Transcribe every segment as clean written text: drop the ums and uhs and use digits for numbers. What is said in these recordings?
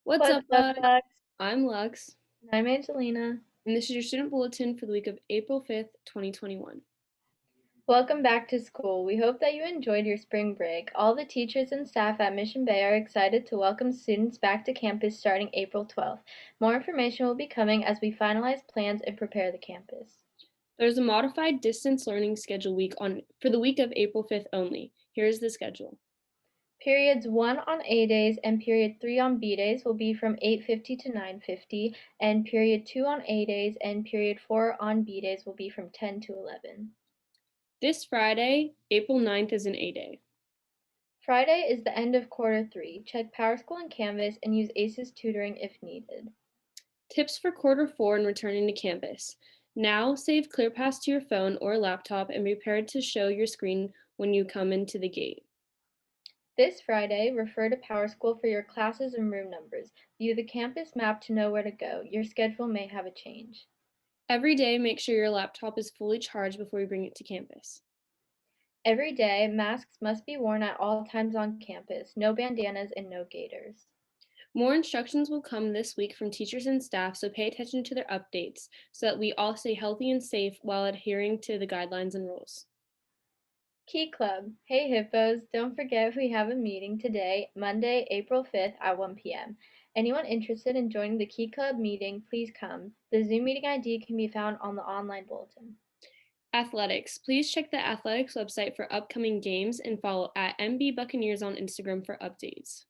What's What's up, up, bud? Lux? I'm Lux, I'm Angelina. and this is your student bulletin for the week of April 5th, 2021. Welcome back to school. We hope that you enjoyed your spring break. All the teachers and staff at Mission Bay are excited to welcome students back to campus starting April 12th. More information will be coming as we finalize plans and prepare the campus. There's a modified distance learning schedule week for the week of April 5th only. Here's the schedule. Periods 1 on A days and period 3 on B days will be from 8:50 to 9:50, and period 2 on A days and period 4 on B days will be from 10 to 11. This Friday, April 9th, is an A Day. Friday is the end of quarter 3. Check PowerSchool and Canvas and use ACES tutoring if needed. Tips for quarter 4 and returning to campus. Now, save ClearPass to your phone or laptop and prepare to show your screen when you come into the gate. This Friday, refer to PowerSchool for your classes and room numbers. View the campus map to know where to go. Your schedule may have a change. Every day, make sure your laptop is fully charged before you bring it to campus. Every day, masks must be worn at all times on campus. No bandanas and no gaiters. More instructions will come this week from teachers and staff, so pay attention to their updates so that we all stay healthy and safe while adhering to the guidelines and rules. Key Club. Hey Hippos, don't forget we have a meeting today, Monday, April 5th at 1 p.m. Anyone interested in joining the Key Club meeting, please come. The Zoom meeting ID can be found on the online bulletin. Athletics. Please check the athletics website for upcoming games and follow at MB Buccaneers on Instagram for updates.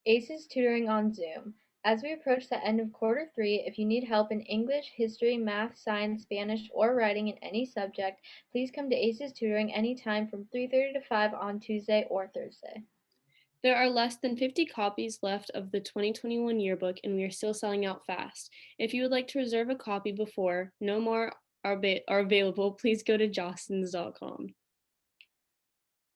ACES tutoring on Zoom. As we approach the end of quarter 3, if you need help in English, history, math, science, Spanish, or writing in any subject, please come to ACES tutoring anytime from 3:30 to 5 on Tuesday or Thursday. There are less than 50 copies left of the 2021 yearbook, and we are still selling out fast. If you would like to reserve a copy before no more are available, please go to jostens.com.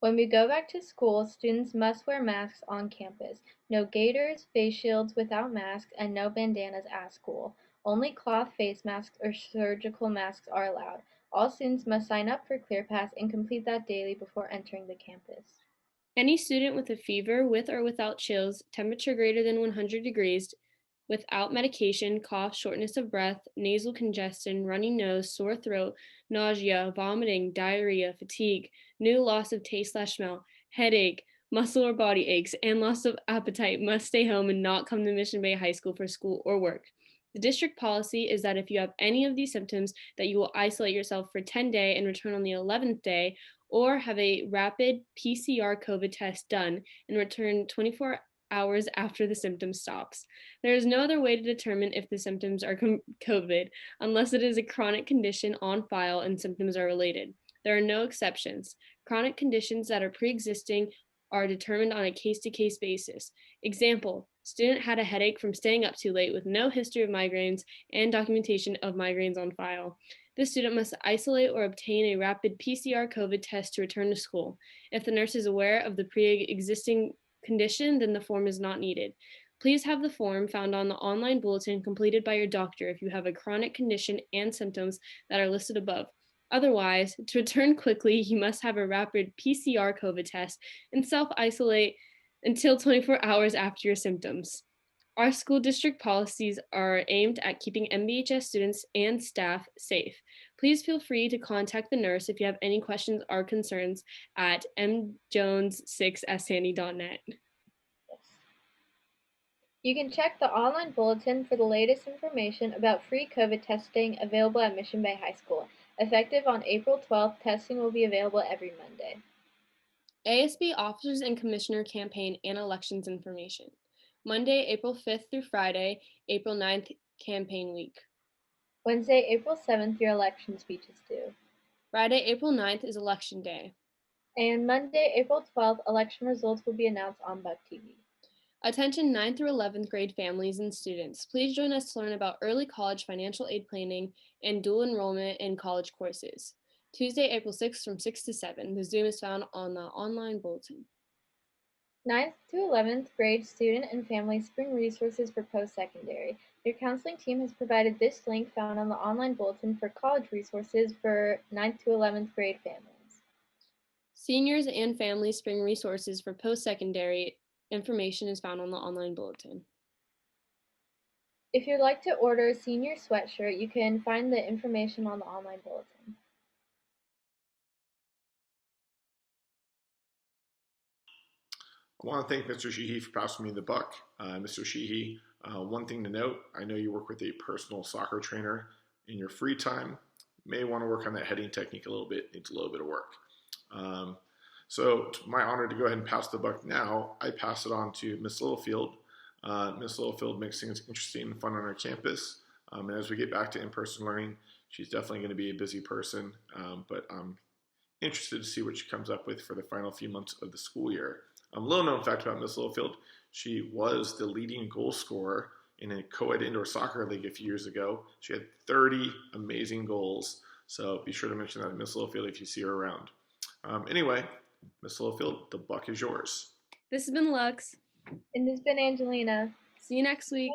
When we go back to school, students must wear masks on campus. No gaiters, face shields without masks, and no bandanas at school. Only cloth face masks or surgical masks are allowed. All students must sign up for ClearPass and complete that daily before entering the campus. Any student with a fever, with or without chills, temperature greater than 100 degrees, without medication, cough, shortness of breath, nasal congestion, runny nose, sore throat, nausea, vomiting, diarrhea, fatigue, new loss of taste/smell, headache, muscle or body aches, and loss of appetite must stay home and not come to Mission Bay High School for school or work. The district policy is that if you have any of these symptoms, that you will isolate yourself for 10 days and return on the 11th day, or have a rapid PCR COVID test done and return 24 hours after the symptom stops. There is no other way to determine if the symptoms are COVID unless it is a chronic condition on file and symptoms are related. There are no exceptions. Chronic conditions that are pre-existing are determined on a case-to-case basis. Example, student had a headache from staying up too late with no history of migraines and documentation of migraines on file. The student must isolate or obtain a rapid PCR COVID test to return to school. If the nurse is aware of the pre-existing condition, then the form is not needed. Please have the form found on the online bulletin completed by your doctor if you have a chronic condition and symptoms that are listed above. Otherwise, to return quickly, you must have a rapid PCR COVID test and self-isolate until 24 hours after your symptoms. Our school district policies are aimed at keeping MBHS students and staff safe. Please feel free to contact the nurse if you have any questions or concerns at mjones6@sandy.net. You can check the online bulletin for the latest information about free COVID testing available at Mission Bay High School. Effective on April 12th, testing will be available every Monday. ASB Officers and Commissioner Campaign and Elections Information. Monday, April 5th through Friday, April 9th, Campaign Week. Wednesday, April 7th, your election speech is due. Friday, April 9th is Election Day. And Monday, April 12th, election results will be announced on BUC TV. Attention 9th through 11th grade families and students. Please join us to learn about early college financial aid planning and dual enrollment in college courses. Tuesday, April 6th from 6 to 7. The Zoom is found on the online bulletin. 9th to 11th grade student and family spring resources for post-secondary. Your counseling team has provided this link found on the online bulletin for college resources for 9th to 11th grade families. Seniors and family spring resources for post-secondary information is found on the online bulletin. If you'd like to order a senior sweatshirt, you can find the information on the online bulletin. I want to thank Mr. Sheehy for passing me the buck. Mr. Sheehy, one thing to note, I know you work with a personal soccer trainer in your free time. You may want to work on that heading technique a little bit. Needs a little bit of work. So it's my honor to go ahead and pass the buck now. I pass it on to Miss Littlefield. Miss Littlefield makes things interesting and fun on our campus. And as we get back to in-person learning, she's definitely going to be a busy person, but I'm interested to see what she comes up with for the final few months of the school year. A little known fact about Miss Littlefield, she was the leading goal scorer in a co-ed indoor soccer league a few years ago. She had 30 amazing goals. So be sure to mention that to Miss Littlefield if you see her around. Anyway, Miss Littlefield, the buck is yours. This has been Lux. And this has been Angelina. See you next week.